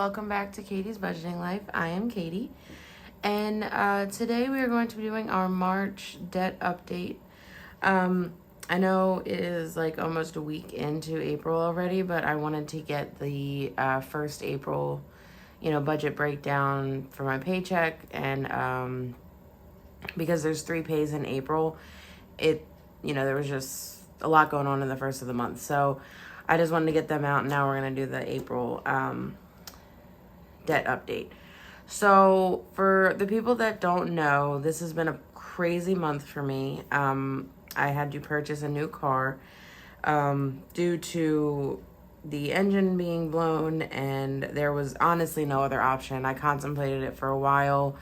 welcome back to Katie's Budgeting Life. I am Katie, and today we are going to be doing our March debt update. I know it is like almost a week into April already, but I wanted to get the first April, budget breakdown for my paycheck, and because there's 3 pays in April, there was just a lot going on in the first of the month, so I just wanted to get them out, and now we're going to do the April debt update. So for the people that don't know, this has been a crazy month for me. I had to purchase a new car due to the engine being blown, and there was honestly no other option. I contemplated it for a while.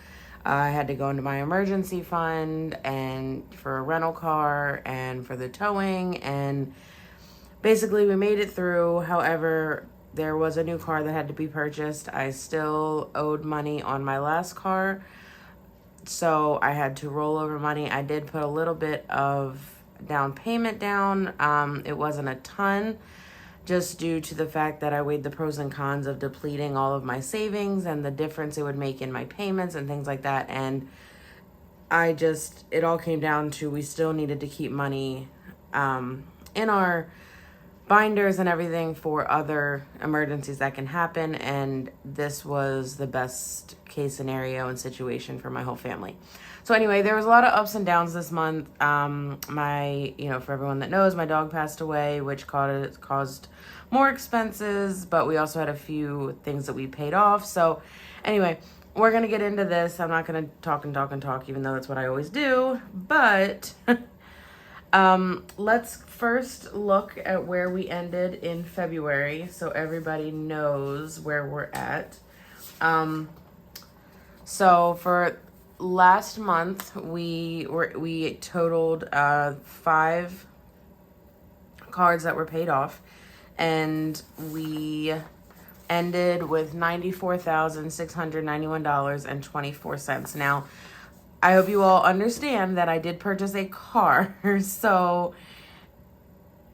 I had to go into my emergency fund and for a rental car and for the towing, and basically we made it through. However, there was a new car that had to be purchased. I still owed money on my last car, so I had to roll over money. I did put a little bit of down payment down. It wasn't a ton, just due to the fact that I weighed the pros and cons of depleting all of my savings and the difference it would make in my payments and things like that. And it all came down to we still needed to keep money in our binders and everything for other emergencies that can happen, and this was the best case scenario and situation for my whole family. So anyway, there was a lot of ups and downs this month. For everyone that knows, my dog passed away, which caused more expenses, but we also had a few things that we paid off. So anyway, we're gonna get into this. I'm not gonna talk, even though that's what I always do, but let's first look at where we ended in February so everybody knows where we're at. So for last month, we totaled 5 cards that were paid off, and we ended with $94,691.24. Now, I hope you all understand that I did purchase a car, so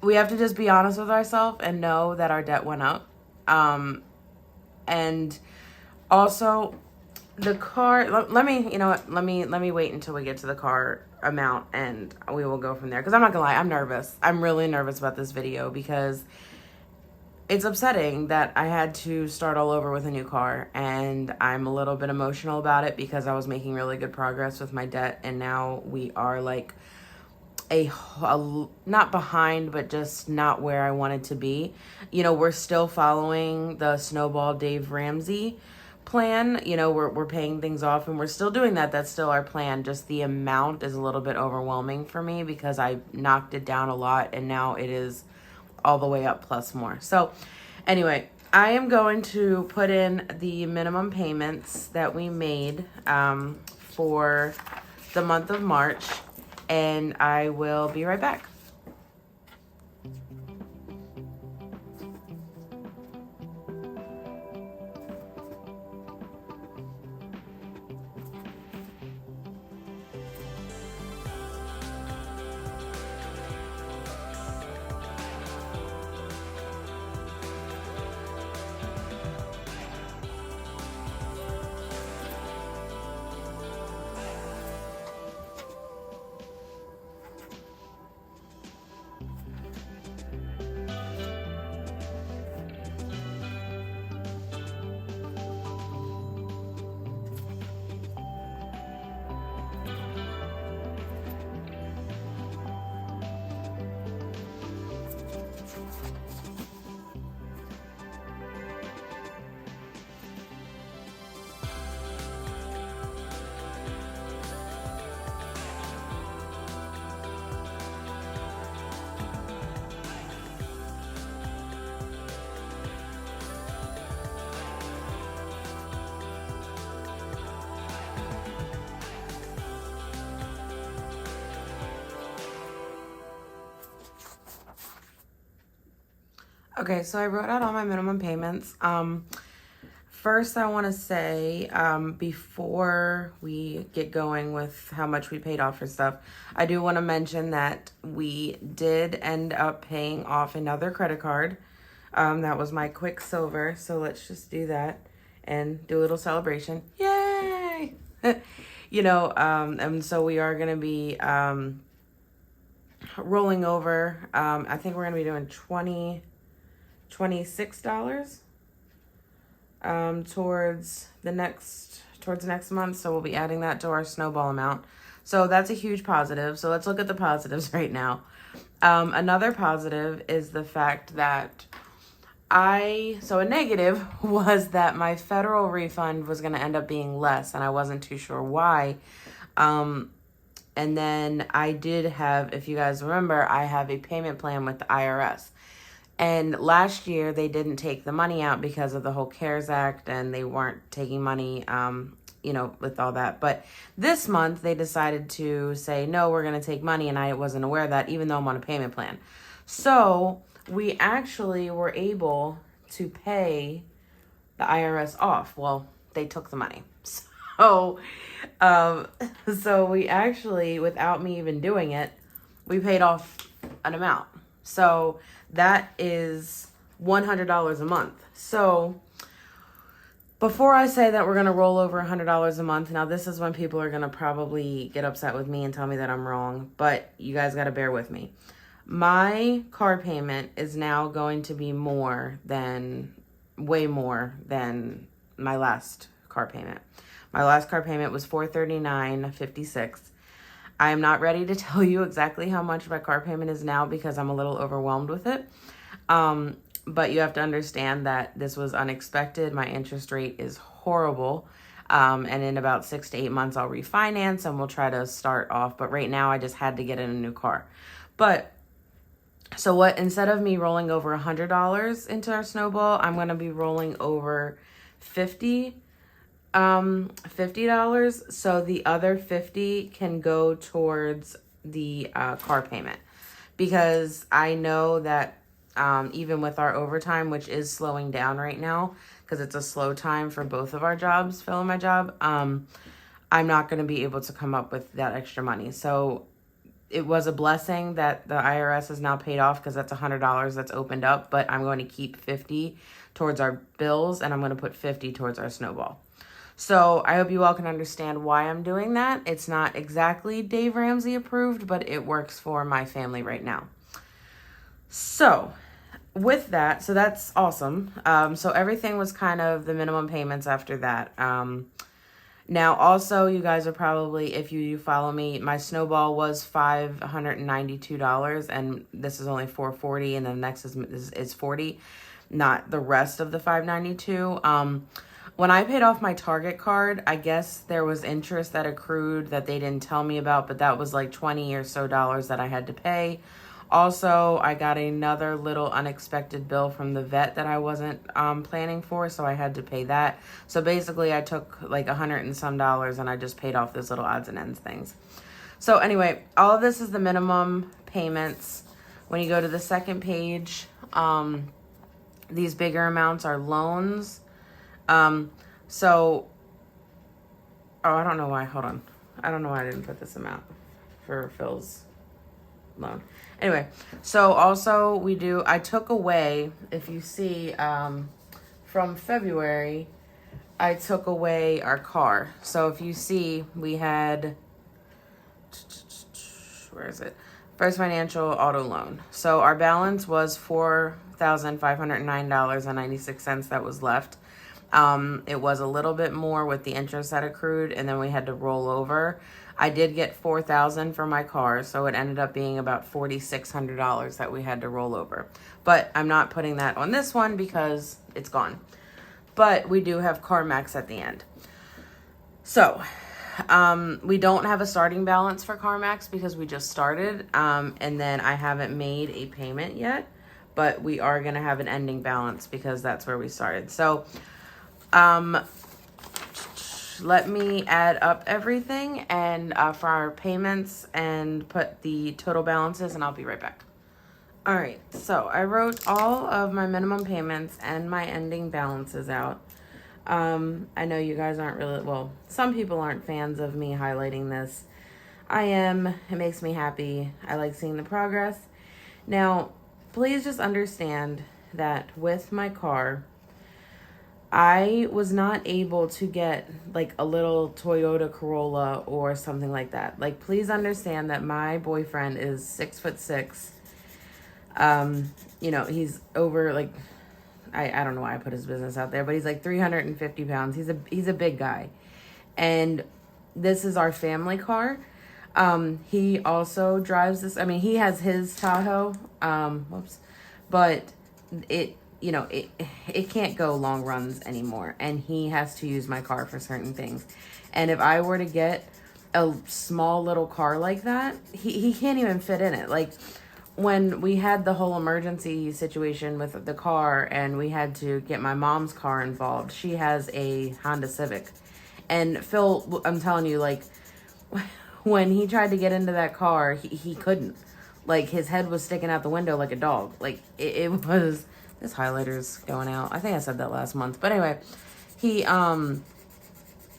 we have to just be honest with ourselves and know that our debt went up. And also the car, let me wait until we get to the car amount and we will go from there. Cause I'm not gonna lie, I'm nervous. I'm really nervous about this video because it's upsetting that I had to start all over with a new car, and I'm a little bit emotional about it because I was making really good progress with my debt, and now we are like a not behind, but just not where I wanted to be. We're still following the Snowball Dave Ramsey plan. We're paying things off and we're still doing that. That's still our plan. Just the amount is a little bit overwhelming for me because I knocked it down a lot and now it is all the way up plus more. So anyway, I am going to put in the minimum payments that we made for the month of March, and I will be right back. Okay, so I wrote out all my minimum payments. First, I want to say, before we get going with how much we paid off for stuff, I do want to mention that we did end up paying off another credit card. That was my Quicksilver, so let's just do that. and do a little celebration. Yay! And so we are going to be rolling over. I think we're going to be doing $26 towards next month. So we'll be adding that to our Snowball amount. So that's a huge positive. So let's look at the positives right now. Another positive is the fact that a negative was that my federal refund was going to end up being less, and I wasn't too sure why. And then I did have, if you guys remember, I have a payment plan with the IRS. And last year they didn't take the money out because of the whole CARES Act, and they weren't taking money, with all that. But this month they decided to say, no, we're going to take money. And I wasn't aware of that, even though I'm on a payment plan. So we actually were able to pay the IRS off. Well, they took the money. So we actually, without me even doing it, we paid off an amount. So that is $100 a month. So before I say that we're going to roll over $100 a month, now this is when people are going to probably get upset with me and tell me that I'm wrong, but you guys got to bear with me. My car payment is now going to be way more than my last car payment. My last car payment was $439.56. I am not ready to tell you exactly how much my car payment is now because I'm a little overwhelmed with it. But you have to understand that this was unexpected. My interest rate is horrible. And in about 6 to 8 months, I'll refinance and we'll try to start off. But right now, I just had to get in a new car. But so instead of me rolling over $100 into our Snowball, I'm going to be rolling over $50. So the other $50 can go towards the car payment, because I know that even with our overtime, which is slowing down right now because it's a slow time for both of our jobs, Phil and my job, I'm not going to be able to come up with that extra money. So it was a blessing that the IRS is now paid off, because that's $100 that's opened up, but I'm going to keep $50 towards our bills, and I'm going to put $50 towards our Snowball. So I hope you all can understand why I'm doing that. It's not exactly Dave Ramsey approved, but it works for my family right now. So with that, so that's awesome. So everything was kind of the minimum payments after that. Now also, you guys are probably, if you follow me, my Snowball was $592, and this is only $440, and the next is $40, not the rest of the $592. When I paid off my Target card, I guess there was interest that accrued that they didn't tell me about, but that was like $20 or so that I had to pay. Also, I got another little unexpected bill from the vet that I wasn't planning for, so I had to pay that. So basically, I took like $100 and some, and I just paid off those little odds and ends things. So anyway, all of this is the minimum payments. When you go to the second page, these bigger amounts are loans. I don't know why. Hold on. I don't know why I didn't put this amount for Phil's loan. Anyway, so also I took away, if you see, from February, I took away our car. So if you see, we had, where is it? First Financial Auto Loan. So our balance was $4,509.96 that was left. It was a little bit more with the interest that accrued, and then we had to roll over. I did get $4,000 for my car, so it ended up being about $4,600 that we had to roll over. But I'm not putting that on this one because it's gone. But we do have CarMax at the end. So, we don't have a starting balance for CarMax because we just started, and then I haven't made a payment yet, but we are going to have an ending balance because that's where we started. So, let me add up everything and for our payments and put the total balances, and I'll be right back. All right, so I wrote all of my minimum payments and my ending balances out. I know you guys aren't really, well, some people aren't fans of me highlighting this. I am. It makes me happy. I like seeing the progress. Now, please just understand that with my car, I was not able to get like a little Toyota Corolla or something like that. Like, please understand that my boyfriend is 6'6". He's over like, I don't know why I put his business out there, but he's like 350 pounds. He's a big guy. And this is our family car. He also drives this. I mean, he has his Tahoe. But it can't go long runs anymore, and he has to use my car for certain things. And if I were to get a small little car like that, he can't even fit in it. Like, when we had the whole emergency situation with the car and we had to get my mom's car involved, she has a Honda Civic. And Phil, I'm telling you, like, when he tried to get into that car, he couldn't. Like, his head was sticking out the window like a dog. Like, it was... This highlighter's going out. I think I said that last month. But anyway,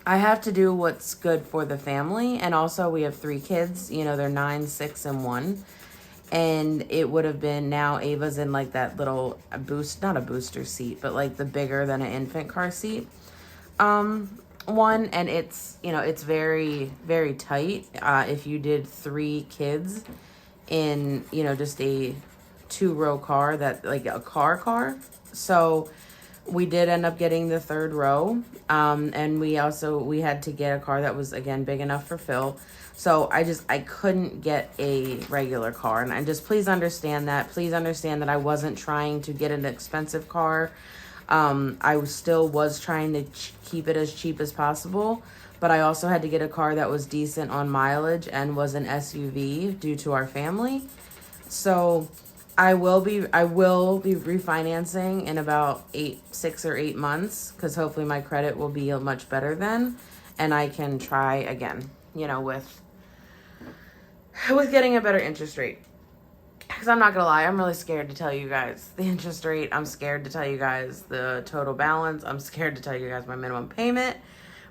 I have to do what's good for the family. And also, we have 3 kids. They're 9, 6, and 1. And it would have been, now Ava's in like that little not a booster seat, but like the bigger than an infant car seat. One, and it's, it's very, very tight. If you did 3 kids in, just a 2-row car, that like a car. So we did end up getting the 3rd row. And we had to get a car that was, again, big enough for Phil. So I couldn't get a regular car. And just please understand that. Please understand that I wasn't trying to get an expensive car. I still was trying to keep it as cheap as possible. But I also had to get a car that was decent on mileage and was an SUV due to our family. So I will be refinancing in about 6 or 8 months, because hopefully my credit will be much better then, and I can try again, with getting a better interest rate. Because I'm not gonna lie, I'm really scared to tell you guys the interest rate. I'm scared to tell you guys the total balance. I'm scared to tell you guys my minimum payment,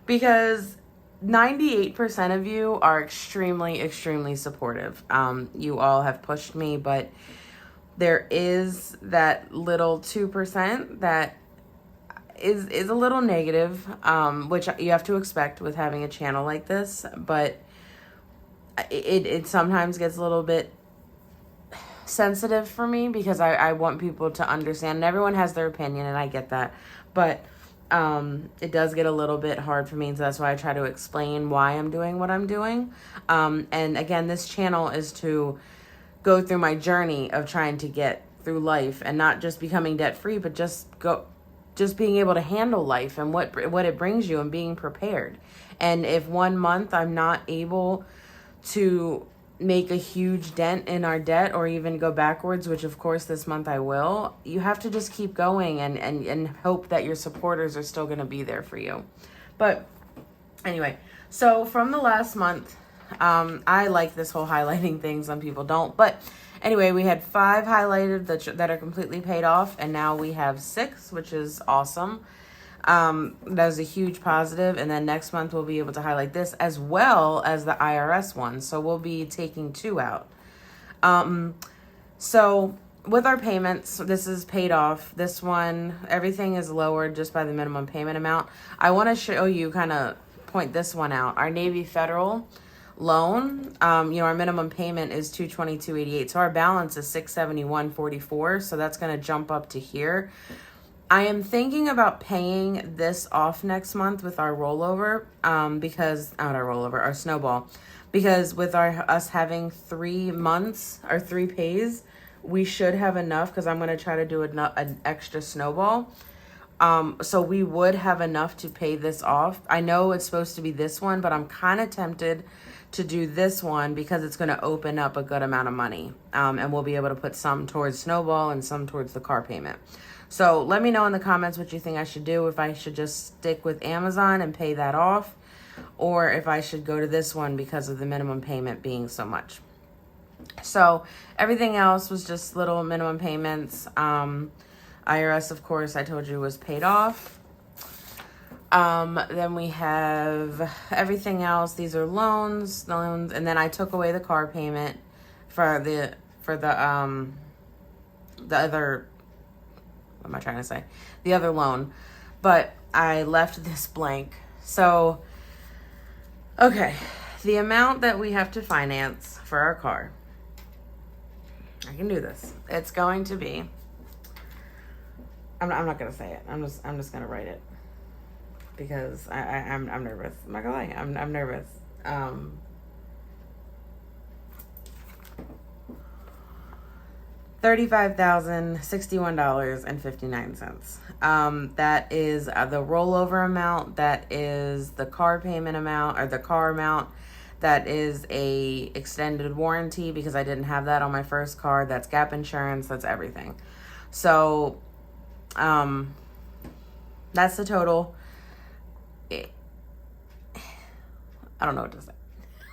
because 98% of you are extremely, extremely supportive. You all have pushed me, but there is that little 2% that is a little negative, which you have to expect with having a channel like this. But it sometimes gets a little bit sensitive for me, because I want people to understand. And everyone has their opinion, and I get that. But it does get a little bit hard for me, so that's why I try to explain why I'm doing what I'm doing. And again, this channel is to go through my journey of trying to get through life, and not just becoming debt free, but just being able to handle life and what it brings you, and being prepared. And if 1 month I'm not able to make a huge dent in our debt, or even go backwards, which of course this month I will, you have to just keep going and hope that your supporters are still going to be there for you. But anyway, so from the last month, I like this whole highlighting thing. Some people don't. But anyway, we had 5 highlighted that are completely paid off. And now we have 6, which is awesome. That was a huge positive. And then next month we'll be able to highlight this as well as the IRS one. So we'll be taking 2 out. So with our payments, this is paid off. This one, everything is lowered just by the minimum payment amount. I want to show you, kind of point this one out. Our Navy Federal loan, our minimum payment is $222.88, so our balance is $671.44, so that's going to jump up to here. I am thinking about paying this off next month with our rollover, our Snowball, because with us having 3 months or 3 pays, we should have enough, because I'm going to try to do an extra Snowball. So we would have enough to pay this off. I know it's supposed to be this one, but I'm kind of tempted to do this one, because it's going to open up a good amount of money. And we'll be able to put some towards Snowball and some towards the car payment. So let me know in the comments what you think I should do. If I should just stick with Amazon and pay that off, or if I should go to this one because of the minimum payment being so much. So everything else was just little minimum payments. IRS, of course, I told you was paid off. Then we have everything else. These are loans, and then I took away the car payment for the other, what am I trying to say? The other loan. but I left this blank. So, okay, the amount that we have to finance for our car, I can do this. It's going to be, I'm not going to say it. I'm just going to write it because I'm nervous. I'm not going to lie. I'm nervous. $35,061.59. That is the rollover amount. That is the car payment amount, or the car amount. That is a extended warranty because I didn't have that on my first car. That's gap insurance. That's everything. So, that's the total. I don't know what to say.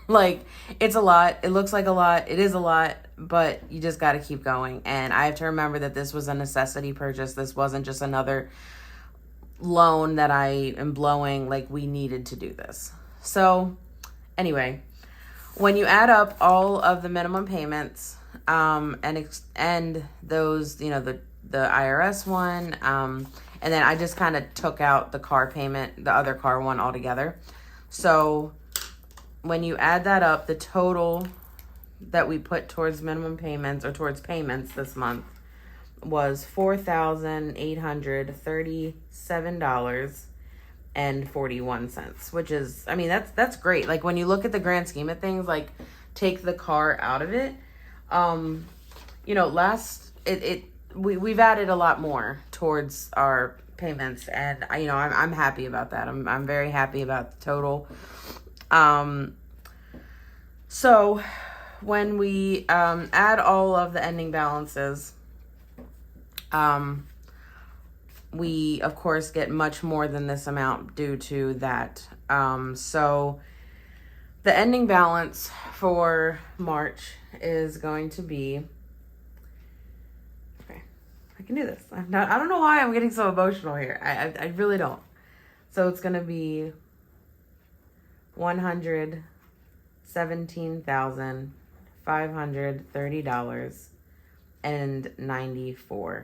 Like, it's a lot. It looks like a lot. It is a lot, but you just got to keep going. And I have to remember that this was a necessity purchase. This wasn't just another loan that I am blowing. Like, we needed to do this. So, anyway, when you add up all of the minimum payments, and those, the IRS one, and then I just kind of took out the car payment, the other car one altogether. So when you add that up, the total that we put towards minimum payments, or towards payments this month, was $4,837.41, which is, I mean, that's great. Like, when you look at the grand scheme of things, like, take the car out of it, we've added a lot more towards our payments, and I'm happy about that. I'm very happy about the total. So when we add all of the ending balances, we of course get much more than this amount due to that. So the ending balance for March is going to be, okay, I can do this. I don't know why I'm getting so emotional here. I really don't. So it's going to be $117,530.94.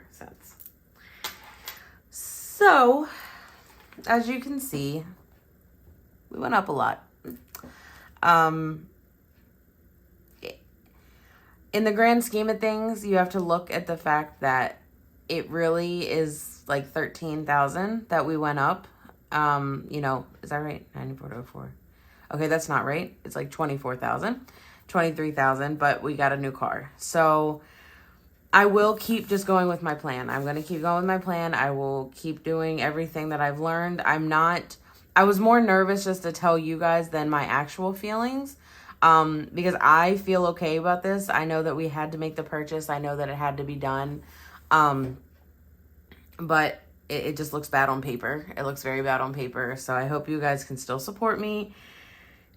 So, as you can see, we went up a lot. In the grand scheme of things, you have to look at the fact that it really is like $13,000 that we went up. Is that right? 9404. Okay, that's not right. It's like $23,000, but we got a new car. So I will keep just going with my plan. I'm going to keep going with my plan. I will keep doing everything that I've learned. I was more nervous just to tell you guys than my actual feelings, because I feel okay about this. I know that we had to make the purchase. I know that it had to be done. But it just looks bad on paper. It looks very bad on paper. So I hope you guys can still support me.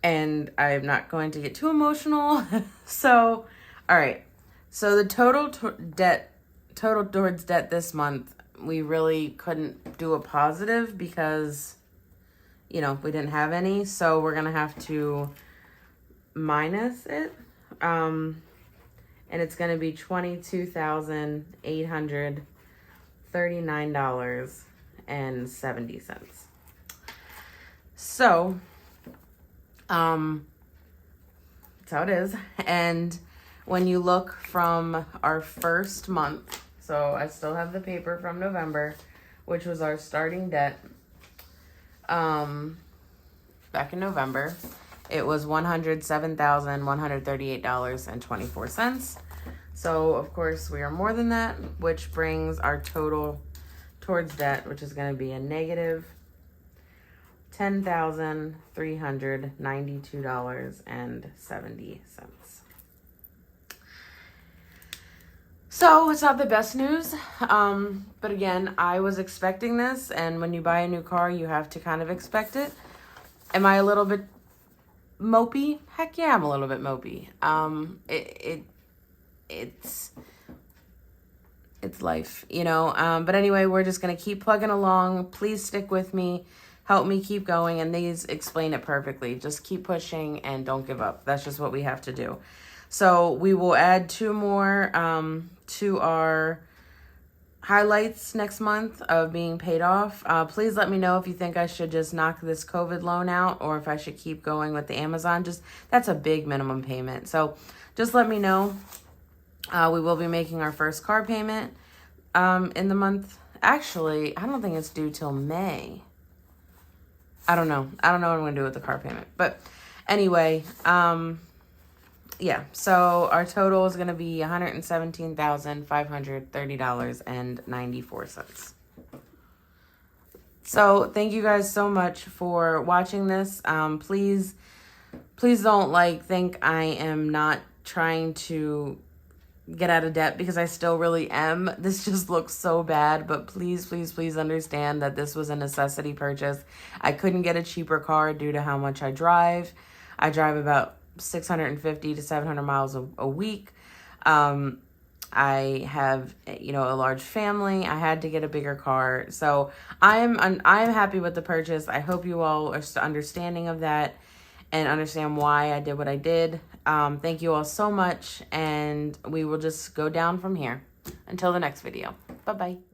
And I'm not going to get too emotional. So, all right. So the total towards debt this month, we really couldn't do a positive because, we didn't have any. So we're going to have to minus it. And it's going to be $22,839.70. So, that's how it is. And when you look from our first month, so I still have the paper from November, which was our starting debt. Back in November, it was $107,138.24. So, of course, we are more than that, which brings our total towards debt, which is going to be a negative $10,392.70. So it's not the best news, but again, I was expecting this, and when you buy a new car, you have to kind of expect it. Am I a little bit mopey? Heck yeah, I'm a little bit mopey. It's life, but anyway, we're just going to keep plugging along. Please stick with me. Help me keep going, and these explain it perfectly. Just keep pushing and don't give up. That's just what we have to do. So we will add 2 more to our highlights next month of being paid off. Please let me know if you think I should just knock this COVID loan out or if I should keep going with the Amazon. That's a big minimum payment. So just let me know. We will be making our first car payment in the month. Actually, I don't think it's due till May. I don't know what I'm going to do with the car payment. But anyway, yeah, so our total is going to be $117,530.94. So thank you guys so much for watching this. Please don't think I am not trying to get out of debt, because I still really am. This just looks so bad, but please understand that this was a necessity purchase. I couldn't get a cheaper car due to how much I drive. I drive about 650 to 700 miles a week. I have, a large family. I had to get a bigger car. So I'm happy with the purchase. I hope you all are understanding of that and understand why I did what I did. Thank you all so much, and we will just go down from here. Until the next video. Bye-bye.